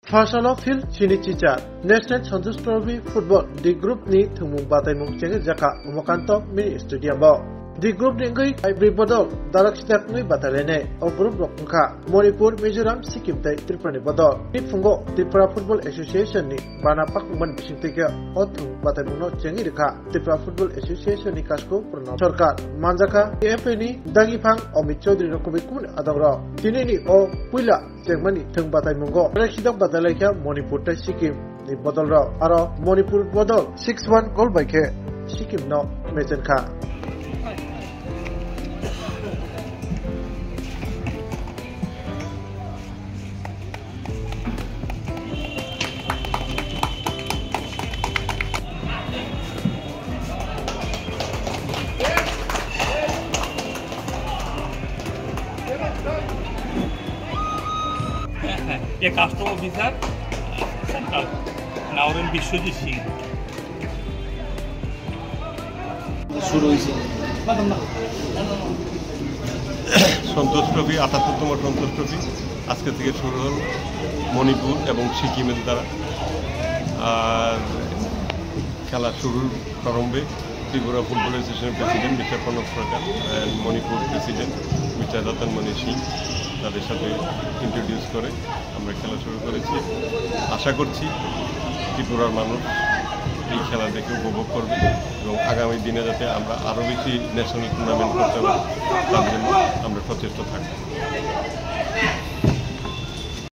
Fasalo Phil Chinichicha National Santos Trophy Football The Group ni thumung batai mung chenge jaka umakanto mini stadium bo The Group ni ngai ibri bodol darak sidak ngai batalene o group rokha Manipur Mizoram Sikkim tai Tripura ni bodol ni fungo Tripura Football Association ni bana pakman bising tege o thung batai mung no chengi rekha Tripura Football Association ni kasko prono sarkar manjaka AFA ni dagifang Omit Chaudhary no kubikun adawra tini ni o puila Jengmani thung batai mungo Rakshidok batalaikia Manipur tai Sikkim ni bodol ro aro Manipur bodol 6-1 goal by ke Sikkim no mechen kha ये custom officer central नावरन विश्वजीत सिंह শুরু হয়েছে সন্তোষ trophy ৭৮তম সন্তোষ trophy আজকে থেকে শুরু হল মণিপুর এবং সিকিমের দ্বারা আর খেলা শুরুর প্রারম্ভে ত্রিপুরা ফুটবল অ্যাসোসিয়েশনের president mister Pranab Sarkar and Manipur president mister Ratanmani Singh তাদের সাথে ইন্ট্রোডিউস করে আমরা খেলা শুরু করেছি আশা করছি ত্রিপুরার মানুষ এই খেলা দেখে উপভোগ করবে এবং আগামী দিনে যাতে আমরা আরও বেশি ন্যাশনাল টুর্নামেন্ট করতে পারি তার জন্য আমরা সচেষ্ট থাকব।